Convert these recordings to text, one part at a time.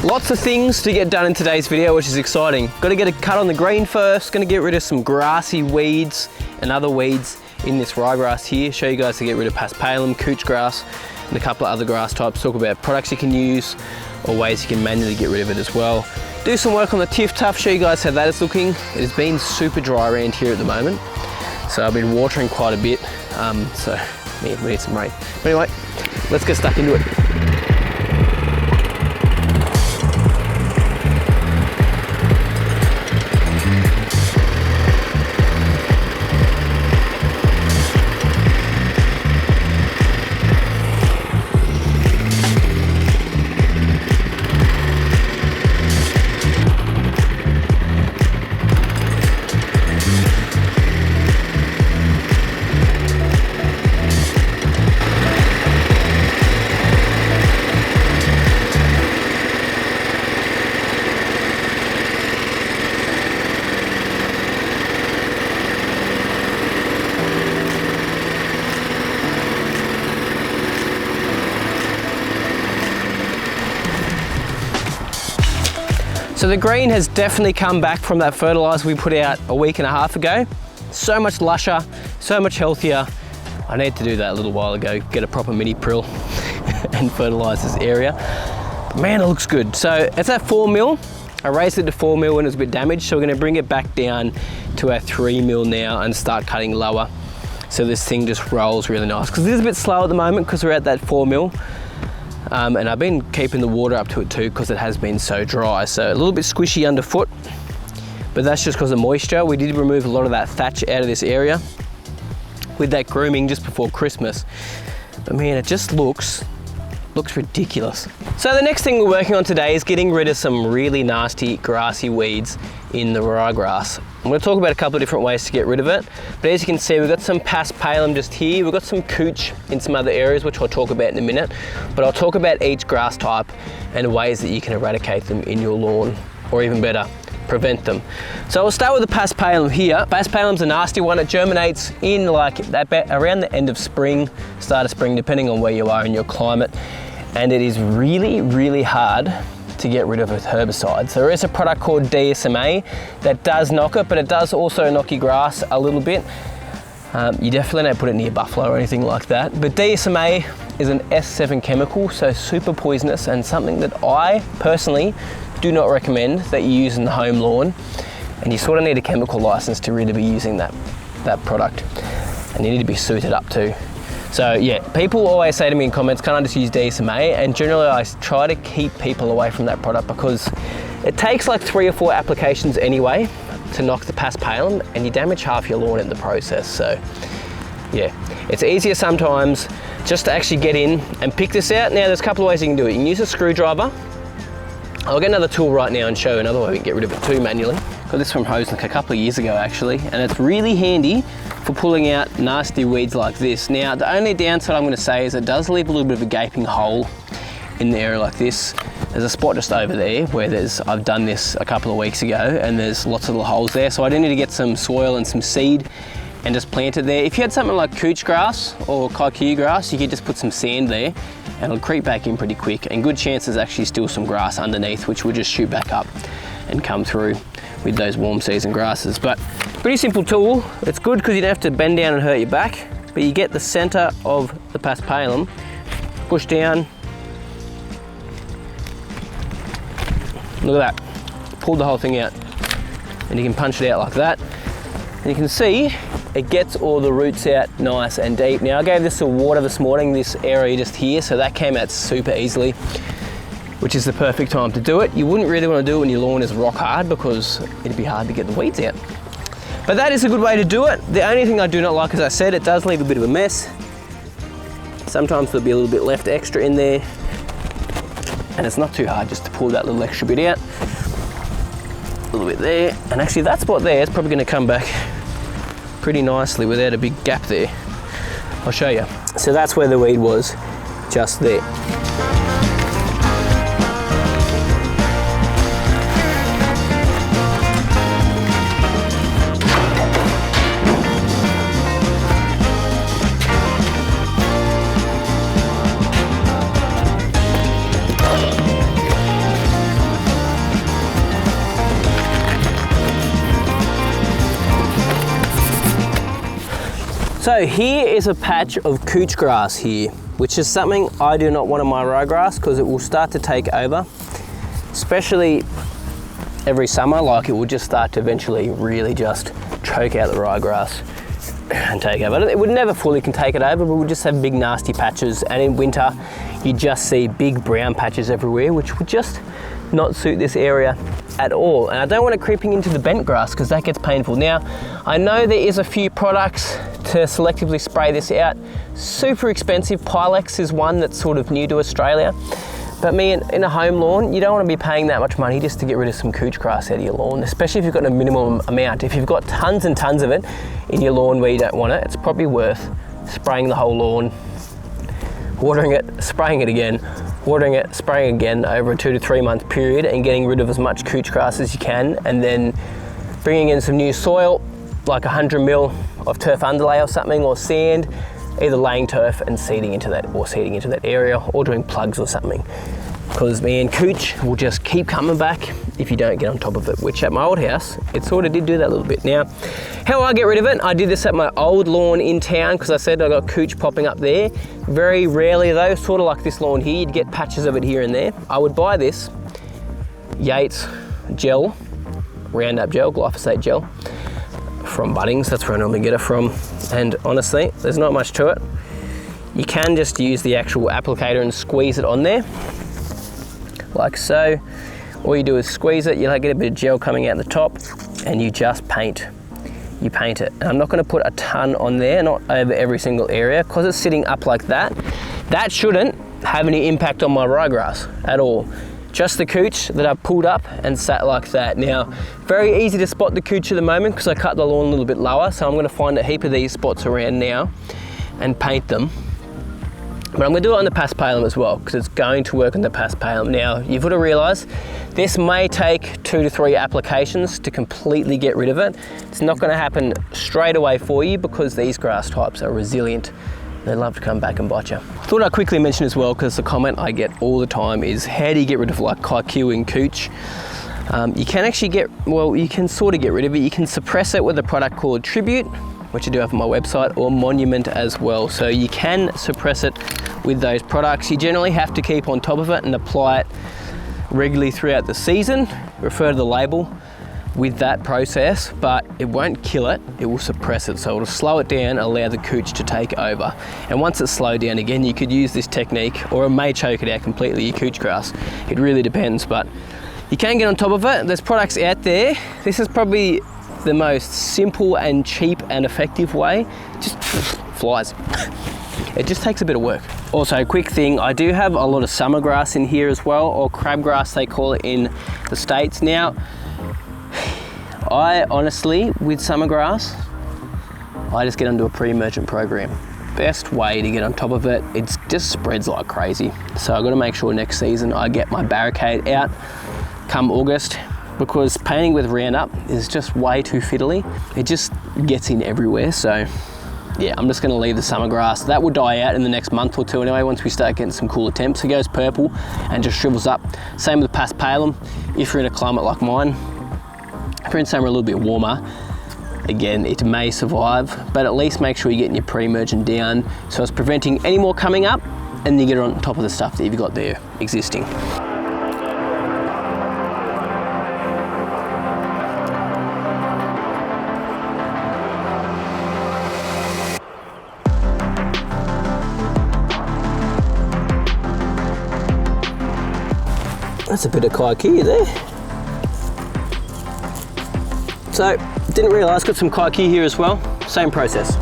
Lots of things to get done in today's video, which is exciting. Got to get a cut on the green first, going to get rid of some grassy weeds and other weeds in this ryegrass here. Show you guys to get rid of Paspalum, couch grass, and a couple of other grass types. Talk about products you can use or ways you can manually get rid of it as well. Do some work on the Tiff Tuff, show you guys how that is looking. It has been super dry around here at the moment, so I've been watering quite a bit, so we need some rain. But anyway, let's get stuck into it. So the green has definitely come back from that fertilizer we put out a week and a half ago. So much lusher, so much healthier. I need to do that a little while ago, get a proper mini prill and fertilise this area. But man, it looks good. So it's at 4 mil. I raised it to 4 mil when it was a bit damaged, so we're gonna bring it back down to our 3 mil now and start cutting lower. So this thing just rolls really nice. Because it is a bit slow at the moment because we're at that 4 mil. And I've been keeping the water up to it too because it has been so dry. So a little bit squishy underfoot, but that's just because of moisture. We did remove a lot of that thatch out of this area with that grooming just before Christmas. But man, it just looks ridiculous. So the next thing we're working on today is getting rid of some really nasty grassy weeds in the ryegrass. I'm going to talk about a couple of different ways to get rid of it, but as you can see, we've got some Paspalum just here, we've got some couch in some other areas, which I'll talk about in a minute, but I'll talk about each grass type and ways that you can eradicate them in your lawn, or even better, prevent them. So we'll start with the Paspalum here. Paspalum's a nasty one. It germinates in like around the end of spring, start of spring, depending on where you are in your climate, and it is really, really hard to get rid of with herbicides. There is a product called DSMA that does knock it, but it does also knock your grass a little bit. You definitely don't put it near buffalo or anything like that. But DSMA is an S7 chemical, so super poisonous, and something that I personally do not recommend that you use in the home lawn. And you sort of need a chemical license to really be using that product. And you need to be suited up too. So yeah, people always say to me in comments, can I just use DSMA? And generally I try to keep people away from that product because it takes like 3 or 4 applications anyway to knock the Paspalum, and you damage half your lawn in the process. So yeah, it's easier sometimes just to actually get in and pick this out. Now there's a couple of ways you can do it. You can use a screwdriver. I'll get another tool right now and show you another way we can get rid of it too manually. Got this from Hosnick a couple of years ago actually, and it's really handy for pulling out nasty weeds like this. Now the only downside I'm going to say is it does leave a little bit of a gaping hole in the area like this. There's a spot just over there where I've done this a couple of weeks ago, and there's lots of little holes there, so I do need to get some soil and some seed and just plant it there. If you had something like couch grass or Kikuyu grass, you could just put some sand there and it'll creep back in pretty quick, and good chance there's actually still some grass underneath which will just shoot back up and come through with those warm season grasses. But pretty simple tool. It's good because you don't have to bend down and hurt your back, but you get the center of the Paspalum, push down, look at that, pull the whole thing out, and you can punch it out like that, and you can see it gets all the roots out nice and deep. Now I gave this some water this morning, this area just here, so that came out super easily, which is the perfect time to do it. You wouldn't really want to do it when your lawn is rock hard because it'd be hard to get the weeds out. But that is a good way to do it. The only thing I do not like, as I said, it does leave a bit of a mess. Sometimes there'll be a little bit left extra in there, and it's not too hard just to pull that little extra bit out. A little bit there, and actually that spot there is probably going to come back pretty nicely without a big gap there. I'll show you. So that's where the weed was, just there. So here is a patch of couch grass here, which is something I do not want on my ryegrass because it will start to take over, especially every summer. Like, it will just start to eventually really just choke out the ryegrass and take over. It would never fully can take it over, but we'll just have big nasty patches, and in winter you just see big brown patches everywhere, which would just not suit this area at all. And I don't want it creeping into the bent grass because that gets painful. Now, I know there is a few products to selectively spray this out. Super expensive. Pilex is one that's sort of new to Australia. But me, in a home lawn, you don't want to be paying that much money just to get rid of some couch grass out of your lawn, especially if you've got a minimum amount. If you've got tons and tons of it in your lawn where you don't want it, it's probably worth spraying the whole lawn, watering it, spraying it again, watering it, spraying again over a 2 to 3 month period, and getting rid of as much couch grass as you can, and then bringing in some new soil, like 100 mil of turf underlay or something, or sand, either laying turf and seeding into that area, or doing plugs or something. Because me and couch will just keep coming back if you don't get on top of it, which at my old house, it sort of did do that a little bit. Now, how I get rid of it, I did this at my old lawn in town because I said I got couch popping up there. Very rarely though, sort of like this lawn here, you'd get patches of it here and there. I would buy this Yates gel, Roundup gel, glyphosate gel from Bunnings. That's where I normally get it from. And honestly, there's not much to it. You can just use the actual applicator and squeeze it on there, like so. All you do is squeeze it, you'll get a bit of gel coming out the top, and you just paint. You paint it. And I'm not going to put a ton on there, not over every single area, because it's sitting up like that. That shouldn't have any impact on my ryegrass at all. Just the couch that I've pulled up and sat like that. Now, very easy to spot the couch at the moment because I cut the lawn a little bit lower, so I'm going to find a heap of these spots around now and paint them. But I'm going to do it on the Paspalum as well because it's going to work on the Paspalum. Now, you've got to realise this may take 2 to 3 applications to completely get rid of it. It's not going to happen straight away for you because these grass types are resilient. They love to come back and bite you. Thought I'd quickly mention as well, because the comment I get all the time is, how do you get rid of like Kikuyu and couch? You can actually you can sort of get rid of it. You can suppress it with a product called Tribute, which I do have on my website, or Monument as well. So you can suppress it with those products. You generally have to keep on top of it and apply it regularly throughout the season. Refer to the label with that process, but it won't kill it, it will suppress it. So it'll slow it down, allow the couch to take over. And once it's slowed down again, you could use this technique, or it may choke it out completely, your couch grass. It really depends, but you can get on top of it. There's products out there. This is probably the most simple and cheap and effective way. Just flies. It just takes a bit of work. Also, quick thing, I do have a lot of summergrass in here as well, or crabgrass they call it in the States. Now, I honestly, with summergrass, I just get onto a pre-emergent program. Best way to get on top of it, it just spreads like crazy. So I've got to make sure next season I get my barricade out come August, because painting with Roundup is just way too fiddly. It just gets in everywhere. So yeah, I'm just going to leave the summergrass. That will die out in the next month or two anyway, once we start getting some cooler temps. It goes purple and just shrivels up. Same with the Paspalum. If you're in a climate like mine, if you're in somewhere a little bit warmer, again, it may survive, but at least make sure you're getting your pre-emergent down so it's preventing any more coming up, and you get it on top of the stuff that you've got there existing. That's a bit of Kikuyu there. So, didn't realise, got some Kikuyu here as well. Same process.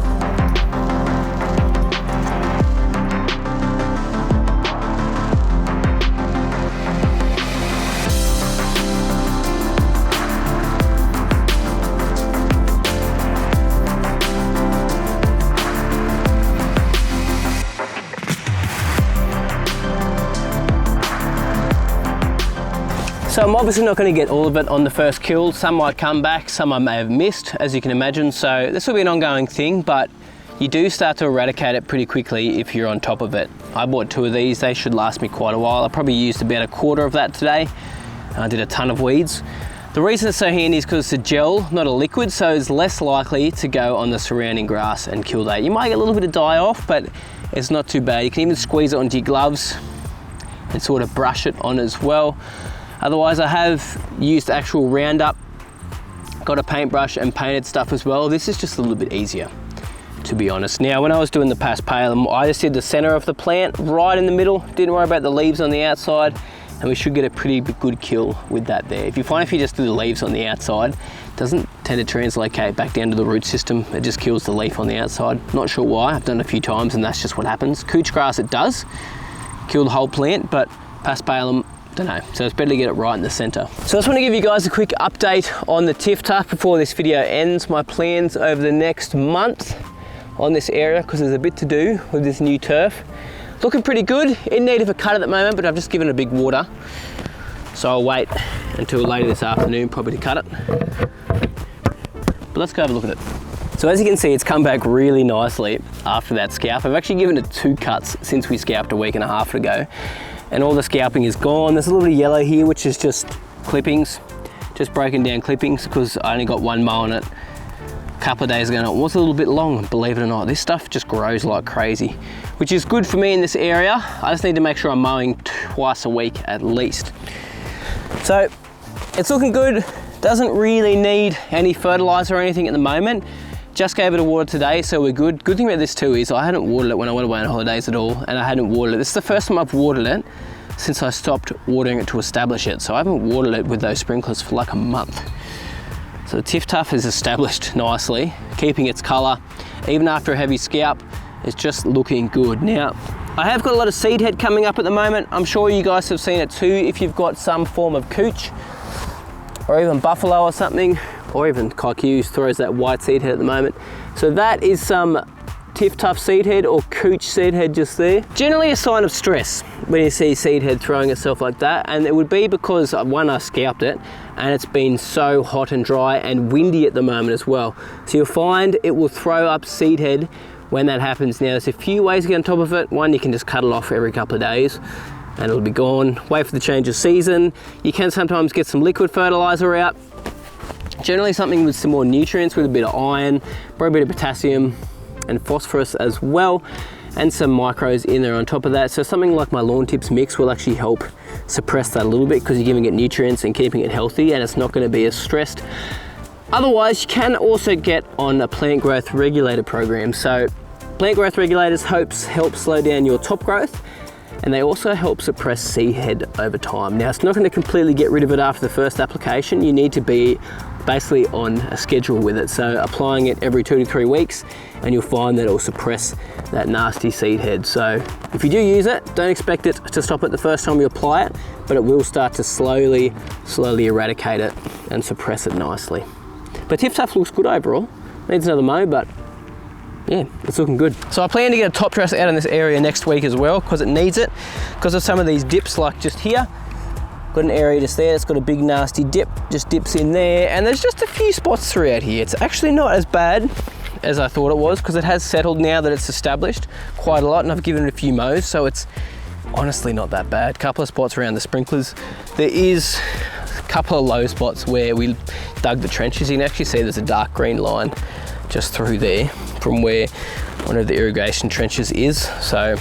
So I'm obviously not going to get all of it on the first kill. Some might come back, some I may have missed, as you can imagine. So this will be an ongoing thing, but you do start to eradicate it pretty quickly if you're on top of it. I bought 2 of these, they should last me quite a while. I probably used about a quarter of that today. I did a ton of weeds. The reason it's so handy is because it's a gel, not a liquid, so it's less likely to go on the surrounding grass and kill that. You might get a little bit of dye off, but it's not too bad. You can even squeeze it onto your gloves and sort of brush it on as well. Otherwise, I have used actual Roundup, got a paintbrush and painted stuff as well. This is just a little bit easier, to be honest. Now, when I was doing the Paspalum, I just did the center of the plant right in the middle, didn't worry about the leaves on the outside, and we should get a pretty good kill with that there. If you find if you just do the leaves on the outside, it doesn't tend to translocate back down to the root system. It just kills the leaf on the outside. Not sure why, I've done it a few times and that's just what happens. Couch grass, it does kill the whole plant, but Paspalum, don't know, so it's better to get it right in the center. So I just want to give you guys a quick update on the TIFTA before this video ends. My plans over the next month on this area, because there's a bit to do with this new turf. Looking pretty good, in need of a cut at the moment, but I've just given it a big water. So I'll wait until later this afternoon probably to cut it. But let's go have a look at it. So as you can see, it's come back really nicely after that scalp. I've actually given it 2 cuts since we scalped a week and a half ago. And all the scalping is gone. There's a little bit of yellow here, which is just clippings, just broken down clippings, because I only got 1 mow on it a couple of days ago and it was a little bit long, believe it or not. This stuff just grows like crazy, which is good for me in this area. I just need to make sure I'm mowing twice a week at least. So it's looking good. Doesn't really need any fertilizer or anything at the moment. Just gave it a water today, so we're good. Good thing about this too is I hadn't watered it when I went away on holidays at all, and I hadn't watered it. This is the first time I've watered it since I stopped watering it to establish it. So I haven't watered it with those sprinklers for like a month. So the TIFTA is established nicely, keeping its color. Even after a heavy scalp, it's just looking good. Now, I have got a lot of seed head coming up at the moment. I'm sure you guys have seen it too if you've got some form of cooch, or even buffalo or something, or even Kikuyu throws that white seed head at the moment. So that is some TIFTA seed head or cooch seed head just there. Generally a sign of stress when you see seed head throwing itself like that, and it would be because one, I scalped it and it's been so hot and dry and windy at the moment as well. So you'll find it will throw up seed head when that happens. Now there's a few ways to get on top of it. One, you can just cut it off every couple of days and it'll be gone. Wait for the change of season. You can sometimes get some liquid fertilizer out. Generally something with some more nutrients, with a bit of iron, probably a bit of potassium and phosphorus as well, and some micros in there on top of that. So something like my Lawn Tips mix will actually help suppress that a little bit, because you're giving it nutrients and keeping it healthy, and it's not going to be as stressed. Otherwise, you can also get on a plant growth regulator program. So plant growth regulators help slow down your top growth, and they also help suppress seed head over time. Now, it's not going to completely get rid of it after the first application. You need to be basically on a schedule with it. So applying it every 2 to 3 weeks, and you'll find that it will suppress that nasty seed head. So if you do use it, don't expect it to stop it the first time you apply it, but it will start to slowly eradicate it and suppress it nicely. But TIFTA looks good overall. Needs another mow, but yeah, it's looking good. So I plan to get a top dress out in this area next week as well, because it needs it, because of some of these dips like just here. Got an area just there that's got a big nasty dip, just dips in there, and there's just a few spots throughout here. It's actually not as bad as I thought it was, because it has settled now that it's established quite a lot, and I've given it a few mows, so it's honestly not that bad. Couple of spots around the sprinklers. There is a couple of low spots where we dug the trenches. You can actually see there's a dark green line just through there from where one of the irrigation trenches is. So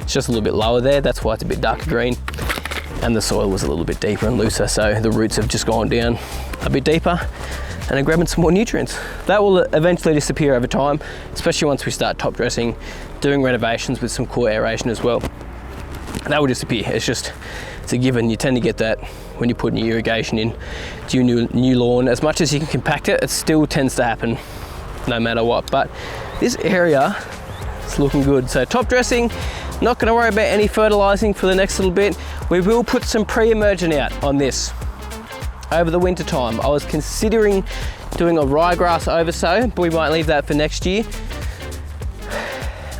it's just a little bit lower there. That's why it's a bit darker green. And the soil was a little bit deeper and looser, so the roots have just gone down a bit deeper and are grabbing some more nutrients. That will eventually disappear over time, especially once we start top dressing, doing renovations with some core aeration as well. That will disappear. It's a given. You tend to get that when you put new irrigation in to your new lawn. As much as you can compact it, it still tends to happen no matter what. But this area is looking good. So top dressing, not going to worry about any fertilizing for the next little bit. We will put some pre-emergent out on this over the winter time. I was considering doing a ryegrass oversow, but we might leave that for next year.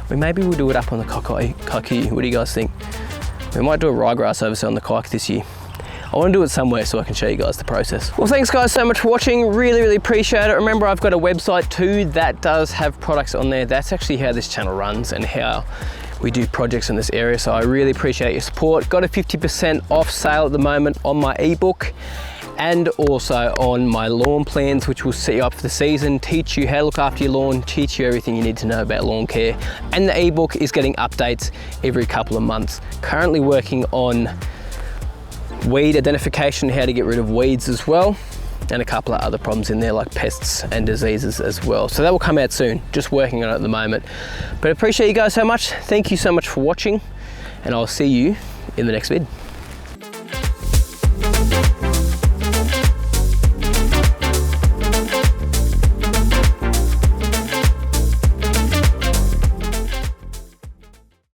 Maybe we'll do it up on the Kikuyu. What do you guys think? We might do a ryegrass oversow on the Kikuyu this year. I want to do it somewhere so I can show you guys the process. Well, thanks guys so much for watching. Really appreciate it. Remember, I've got a website too that does have products on there. That's actually how this channel runs and how we do projects in this area. So I really appreciate your support. Got a 50% off sale at the moment on my ebook. and also on my lawn plans, which will set you up for the season, teach you how to look after your lawn, teach you everything you need to know about lawn care. And the ebook is getting updates every couple of months. Currently working on weed identification, how to get rid of weeds as well, and a couple of other problems in there like pests and diseases as well. So that will come out soon, just working on it at the moment. But I appreciate you guys so much. Thank you so much for watching, and I'll see you in the next vid.